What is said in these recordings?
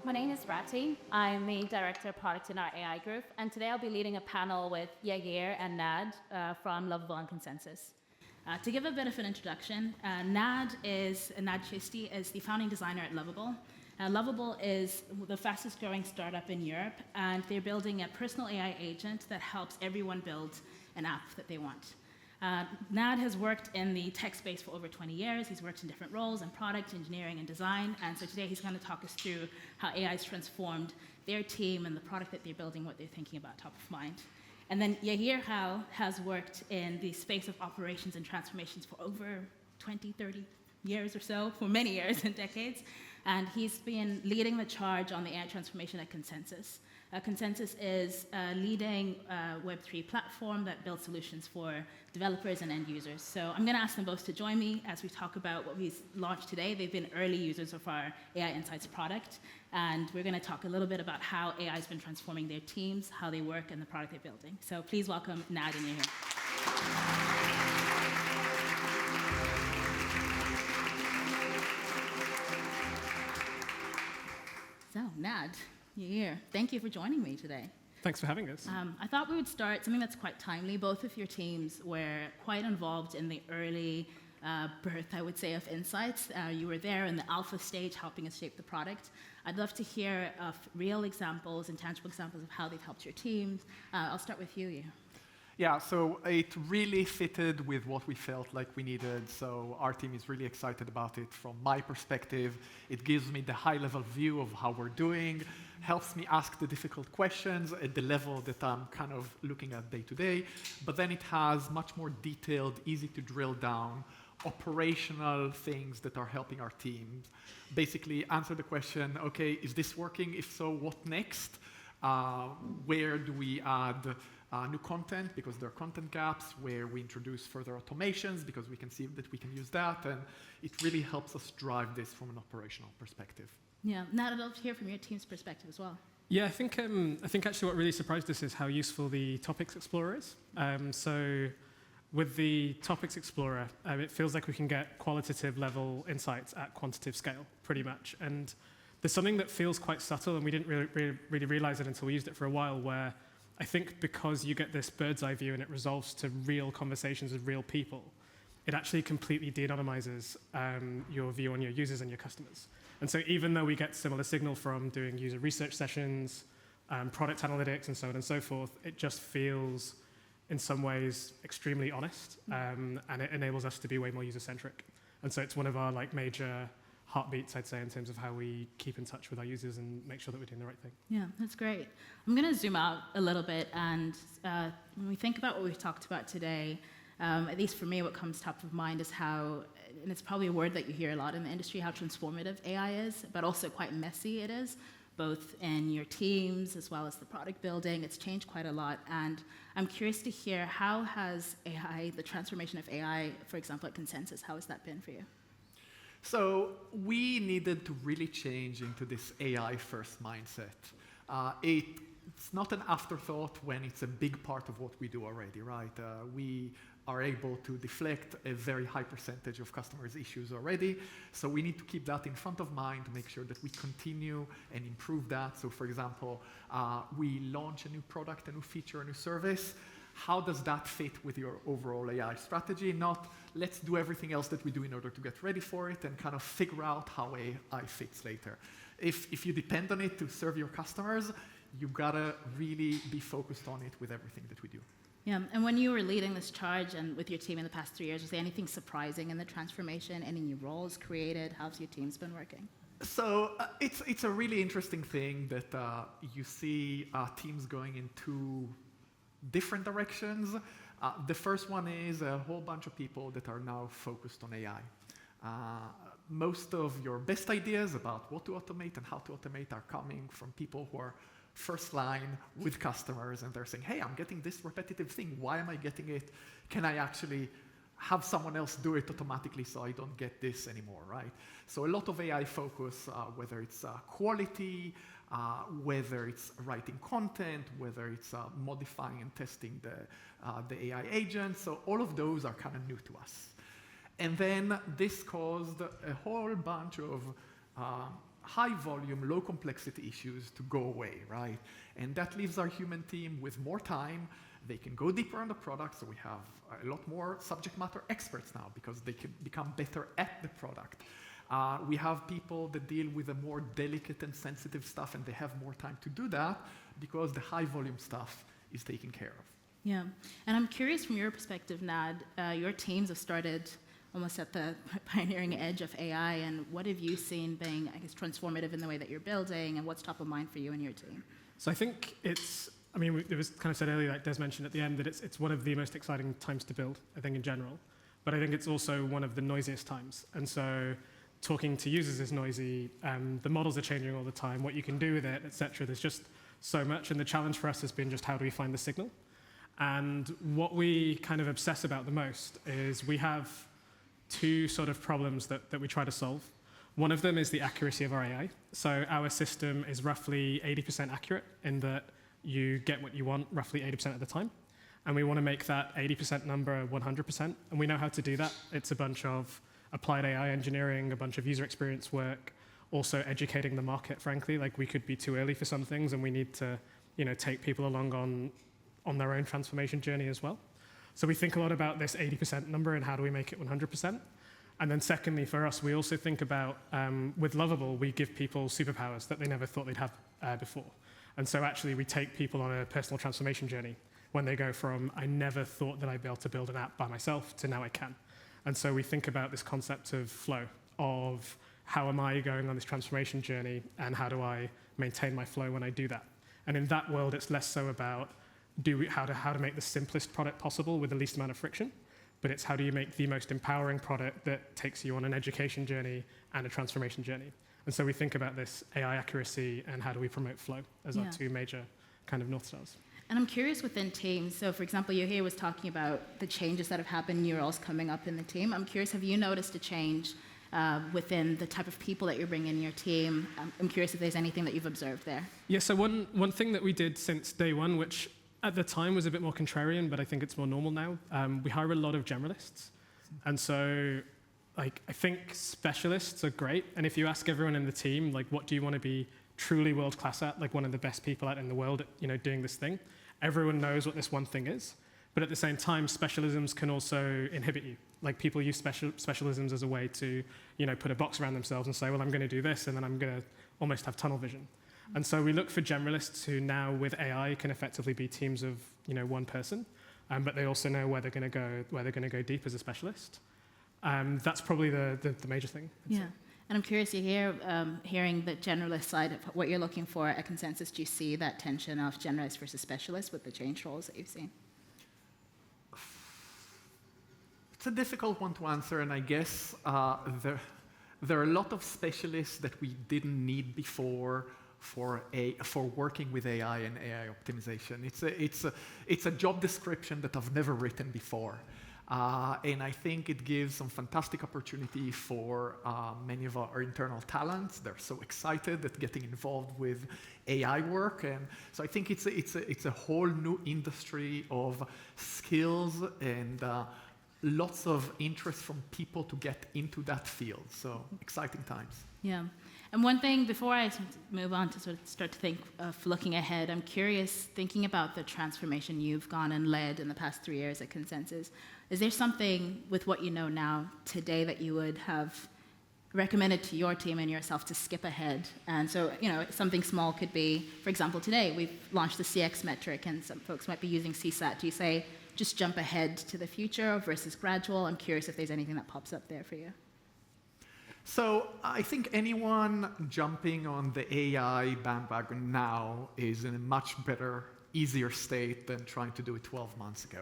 My name is Rati. I'm the Director of Product in our AI group, and today I'll be leading a panel with Yair and Nad from Lovable and Consensys. To give a bit of an introduction, Nad Chishtie is the founding designer at Lovable. Lovable is the fastest growing startup in Europe, and they're building a personal AI agent that helps everyone build an app that they want. Nad has worked in the tech space for over 20 years. He's worked in different roles in product, engineering, and design. And so today he's going to talk us through how AI has transformed their team and the product that they're building, what they're thinking about top of mind. And then Yair Gal has worked in the space of operations and transformations for over 20, 30 years or so, for many years and decades. And he's been leading the charge on the AI transformation at Consensys. Consensys is a leading Web3 platform that builds solutions for developers and end users. So I'm going to ask them both to join me as we talk about what we've launched today. They've been early users of our AI Insights product, and we're going to talk a little bit about how AI has been transforming their teams, how they work, and the product they're building. So please welcome Nad and Yair. So, Nad, Yair, thank you for joining me today. Thanks for having us. I thought we would start something that's quite timely. Both of your teams were quite involved in the early birth, I would say, of Insights. You were there in the alpha stage helping us shape the product. I'd love to hear of real examples and tangible examples of how they've helped your teams. I'll start with you, Yair. Yeah, so it really fitted with what we felt like we needed, so our team is really excited about it. From my perspective, it gives me the high-level view of how we're doing, helps me ask the difficult questions at the level that I'm kind of looking at day to day, but then it has much more detailed, easy to drill down, operational things that are helping our teams basically answer the question, okay, is this working? If so, what next? Where do we add new content, because there are content gaps, where we introduce further automations because we can see that we can use that, and it really helps us drive this from an operational perspective. Yeah, Nat, I'd love to hear from your team's perspective as well. Yeah, I think actually what really surprised us is how useful the Topics Explorer is. So with the Topics Explorer, it feels like we can get qualitative level insights at quantitative scale, pretty much. And there's something that feels quite subtle, and we didn't really realize it until we used it for a while, where I think because you get this bird's eye view and it resolves to real conversations with real people, it actually completely de-anonymizes your view on your users and your customers. And so even though we get similar signal from doing user research sessions, product analytics, and so on and so forth, it just feels, in some ways, extremely honest, and it enables us to be way more user-centric. And so it's one of our major heartbeats, I'd say, in terms of how we keep in touch with our users and make sure that we're doing the right thing. Yeah, that's great. I'm going to zoom out a little bit, and when we think about what we've talked about today, at least for me, what comes top of mind is how, and it's probably a word that you hear a lot in the industry, how transformative AI is, but also quite messy it is, both in your teams as well as the product building. It's changed quite a lot, and I'm curious to hear, how has AI, the transformation of AI, for example, at Consensys, how has that been for you? So we needed to really change into this AI-first mindset. It's not an afterthought when it's a big part of what we do already, right? We are able to deflect a very high percentage of customers' issues already. So we need to keep that in front of mind to make sure that we continue and improve that. So for example, we launch a new product, a new feature, a new service. How does that fit with your overall AI strategy? Not, let's do everything else that we do in order to get ready for it and kind of figure out how AI fits later. If you depend on it to serve your customers, you've got to really be focused on it with everything that we do. Yeah, and when you were leading this charge and with your team in the past 3 years, was there anything surprising in the transformation? Any new roles created? How's your team's been working? So it's a really interesting thing that you see teams going in two different directions. The first one is a whole bunch of people that are now focused on AI. Most of your best ideas about what to automate and how to automate are coming from people who are first line with customers, and they're saying, hey, I'm getting this repetitive thing. Why am I getting it? Can I actually have someone else do it automatically so I don't get this anymore, right? So a lot of AI focus, whether it's quality, whether it's writing content, whether it's modifying and testing the AI agents. So all of those are kind of new to us. And then this caused a whole bunch of high volume, low complexity issues to go away, right? And that leaves our human team with more time. They can go deeper on the product, so we have a lot more subject matter experts now because they can become better at the product. We have people that deal with the more delicate and sensitive stuff, and they have more time to do that because the high volume stuff is taken care of. Yeah, and I'm curious from your perspective, Nad, your teams have started almost at the pioneering edge of AI, and what have you seen being, I guess, transformative in the way that you're building, and what's top of mind for you and your team? So I think it was kind of said earlier, like Des mentioned at the end, that it's one of the most exciting times to build, I think, in general. But I think it's also one of the noisiest times. And so talking to users is noisy. The models are changing all the time, what you can do with it, et cetera. There's just so much. And the challenge for us has been just how do we find the signal? And what we kind of obsess about the most is we have two sort of problems that we try to solve. One of them is the accuracy of our AI. So our system is roughly 80% accurate in that you get what you want roughly 80% of the time. And we want to make that 80% number 100%. And we know how to do that. It's a bunch of applied AI engineering, a bunch of user experience work, also educating the market, frankly. Like, we could be too early for some things, and we need to, take people along on their own transformation journey as well. So we think a lot about this 80% number and how do we make it 100%. And then secondly, for us, we also think about, with Lovable, we give people superpowers that they never thought they'd have before. And so actually we take people on a personal transformation journey when they go from, I never thought that I'd be able to build an app by myself, to now I can. And so we think about this concept of flow, of how am I going on this transformation journey, and how do I maintain my flow when I do that? And in that world, it's less so about how to make the simplest product possible with the least amount of friction, but it's how do you make the most empowering product that takes you on an education journey and a transformation journey. And so we think about this AI accuracy and how do we promote flow as our two major kind of North Stars. And I'm curious within teams. So, for example, Yair was talking about the changes that have happened, new roles coming up in the team. I'm curious, have you noticed a change within the type of people that you're bringing in your team? I'm curious if there's anything that you've observed there. Yeah, so one thing that we did since day one, which at the time was a bit more contrarian, but I think it's more normal now, we hire a lot of generalists. And so, I think specialists are great. And if you ask everyone in the team, what do you want to be truly world-class at, one of the best people out in the world at, doing this thing, everyone knows what this one thing is. But at the same time, specialisms can also inhibit you. People use specialisms as a way to, put a box around themselves and say, well, I'm going to do this, and then I'm going to almost have tunnel vision. And so we look for generalists who now, with AI, can effectively be teams of, one person, but they also know where they're going to go deep as a specialist. That's probably the major thing. Yeah. And I'm curious, hearing the generalist side of what you're looking for at Consensys, do you see that tension of generalist versus specialist with the change roles that you've seen? It's a difficult one to answer, and I guess there are a lot of specialists that we didn't need before for working with AI and AI optimization. It's a job description that I've never written before. And I think it gives some fantastic opportunity for many of our internal talents. They're so excited at getting involved with AI work. And so I think it's a whole new industry of skills and lots of interest from people to get into that field. So exciting times. Yeah. And one thing, before I move on to sort of start to think of looking ahead, I'm curious, thinking about the transformation you've gone and led in the past 3 years at Consensys, is there something with what you know now today that you would have recommended to your team and yourself to skip ahead? And so, something small could be, for example, today we've launched the CX metric, and some folks might be using CSAT. Do you say, just jump ahead to the future versus gradual? I'm curious if there's anything that pops up there for you. So I think anyone jumping on the AI bandwagon now is in a much better, easier state than trying to do it 12 months ago.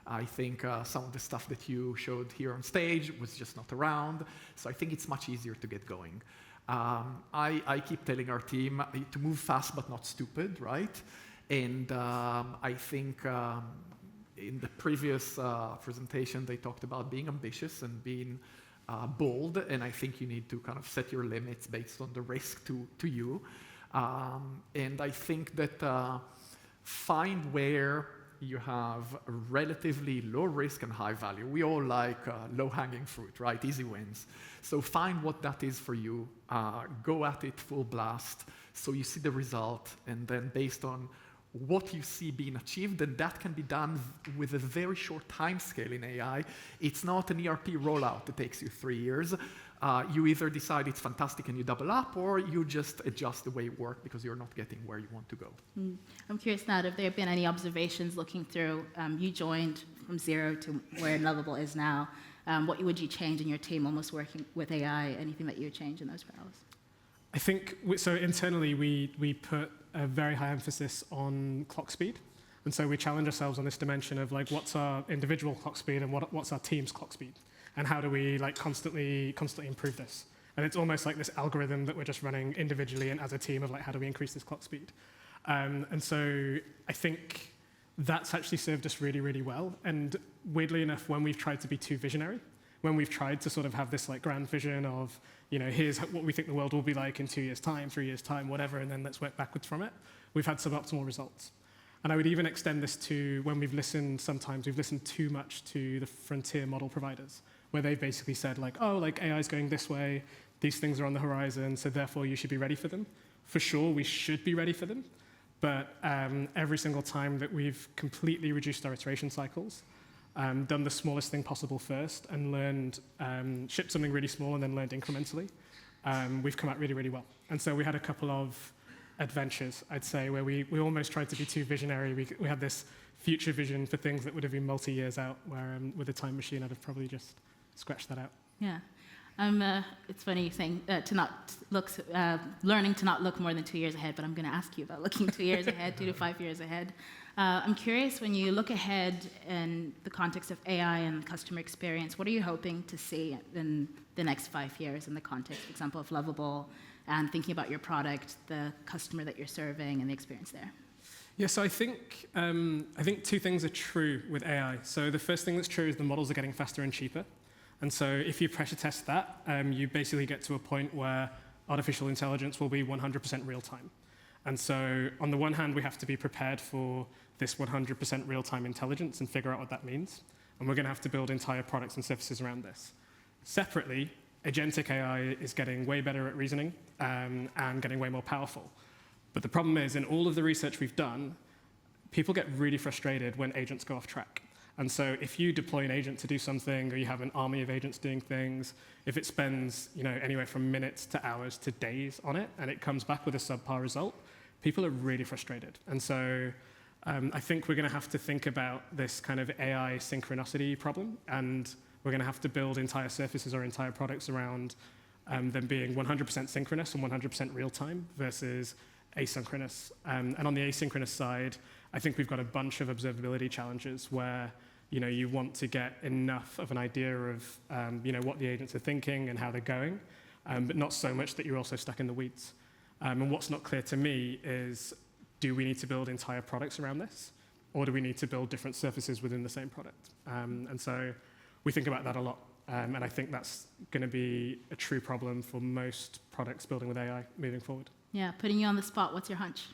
I think some of the stuff that you showed here on stage was just not around, so I think it's much easier to get going. I keep telling our team to move fast but not stupid, right? And I think in the previous presentation they talked about being ambitious and being bold, and I think you need to kind of set your limits based on the risk to you. And I think that find where you have a relatively low risk and high value. We all like low-hanging fruit, right? Easy wins. So find what that is for you, go at it full blast, so you see the result, and then based on what you see being achieved, and that can be done with a very short time scale in AI. It's not an ERP rollout that takes you 3 years. You either decide it's fantastic and you double up, or you just adjust the way you work because you're not getting where you want to go. I'm curious, Nad, if there have been any observations looking through, you joined from zero to where Lovable is now. What would you change in your team almost working with AI? Anything that you would change in those parallels? I think, so internally we put a very high emphasis on clock speed. And so we challenge ourselves on this dimension of like, what's our individual clock speed and what's our team's clock speed? And how do we like constantly improve this? And it's almost like this algorithm that we're just running individually and as a team of like, how do we increase this clock speed? And so I think that's actually served us really, really well. And weirdly enough, when we've tried to be too visionary, when we've tried to sort of have this like grand vision of, here's what we think the world will be like in 2 years' time, 3 years' time, whatever, and then let's work backwards from it, we've had suboptimal results. And I would even extend this to when we've listened too much to the frontier model providers, where they've basically said like, oh, like AI is going this way, these things are on the horizon, so therefore you should be ready for them. For sure, we should be ready for them. But every single time that we've completely reduced our iteration cycles, done the smallest thing possible first, and learned, shipped something really small and then learned incrementally, we've come out really, really well. And so we had a couple of adventures, I'd say, where we almost tried to be too visionary. We had this future vision for things that would have been multi-years out, where with a time machine, I'd have probably just scratched that out. Yeah. It's funny saying learning to not look more than 2 years ahead, but I'm going to ask you about looking 2 years ahead, 2 to 5 years ahead. I'm curious, when you look ahead in the context of AI and customer experience, what are you hoping to see in the next 5 years in the context, for example, of Lovable, and thinking about your product, the customer that you're serving, and the experience there? Yeah, so I think two things are true with AI. So the first thing that's true is the models are getting faster and cheaper. And so if you pressure test that, you basically get to a point where artificial intelligence will be 100% real time. And so on the one hand, we have to be prepared for this 100% real-time intelligence and figure out what that means. And we're going to have to build entire products and services around this. Separately, agentic AI is getting way better at reasoning and getting way more powerful. But the problem is, in all of the research we've done, people get really frustrated when agents go off track. And so if you deploy an agent to do something, or you have an army of agents doing things, if it spends anywhere from minutes to hours to days on it, and it comes back with a subpar result, people are really frustrated. And so I think we're going to have to think about this kind of AI synchronicity problem, and we're going to have to build entire surfaces or entire products around them being 100% synchronous and 100% real-time versus asynchronous. And on the asynchronous side, I think we've got a bunch of observability challenges where you want to get enough of an idea of what the agents are thinking and how they're going, but not so much that you're also stuck in the weeds. And what's not clear to me is, do we need to build entire products around this? Or do we need to build different surfaces within the same product? And so we think about that a lot. And I think that's going to be a true problem for most products building with AI moving forward. Yeah, putting you on the spot, what's your hunch?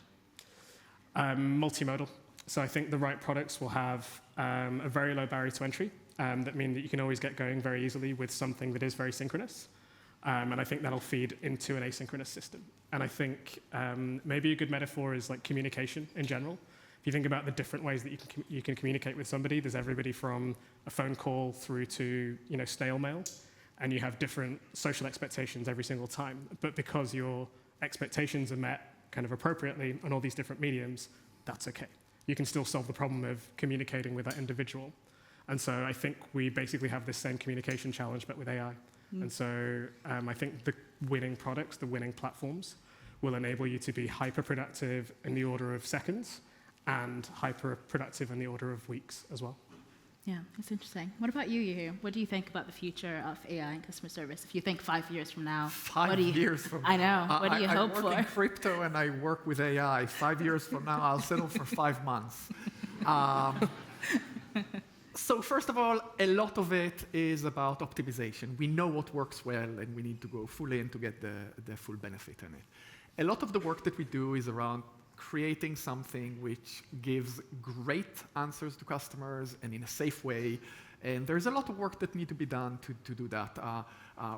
Multimodal. So I think the right products will have a very low barrier to entry that mean that you can always get going very easily with something that is very synchronous. And I think that'll feed into an asynchronous system. And I think maybe a good metaphor is like communication in general. If you think about the different ways that you can communicate with somebody, there's everybody from a phone call through to snail mail, and you have different social expectations every single time. But because your expectations are met kind of appropriately on all these different mediums, that's okay. You can still solve the problem of communicating with that individual. And so I think we basically have this same communication challenge, but with AI. And so I think the winning products, the winning platforms, will enable you to be hyper-productive in the order of seconds and hyper-productive in the order of weeks as well. Yeah, that's interesting. What about you, Yair? What do you think about the future of AI and customer service? If you think 5 years from now, 5 years from now. I know. What do you hope for? I work in crypto and I work with AI. 5 years from now, I'll settle for 5 months. So first of all, a lot of it is about optimization. We know what works well, and we need to go full in to get the full benefit in it. A lot of the work that we do is around creating something which gives great answers to customers and in a safe way. And there's a lot of work that needs to be done to do that.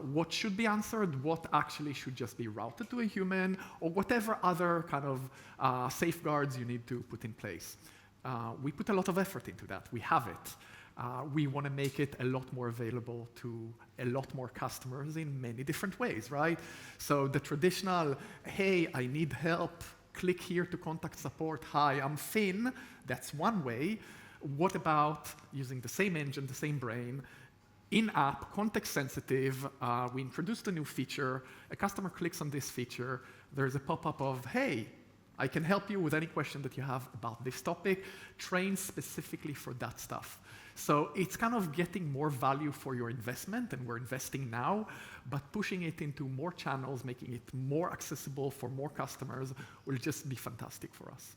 What should be answered, what actually should just be routed to a human, or whatever other kind of safeguards you need to put in place. We put a lot of effort into that. We have it. We want to make it a lot more available to a lot more customers in many different ways, right? So the traditional, hey, I need help, click here to contact support, hi, I'm Fin, that's one way. What about using the same engine, the same brain, in-app, context-sensitive, we introduced a new feature, a customer clicks on this feature, there's a pop-up of, hey, I can help you with any question that you have about this topic, trained specifically for that stuff. So it's kind of getting more value for your investment, and we're investing now, but pushing it into more channels, making it more accessible for more customers will just be fantastic for us.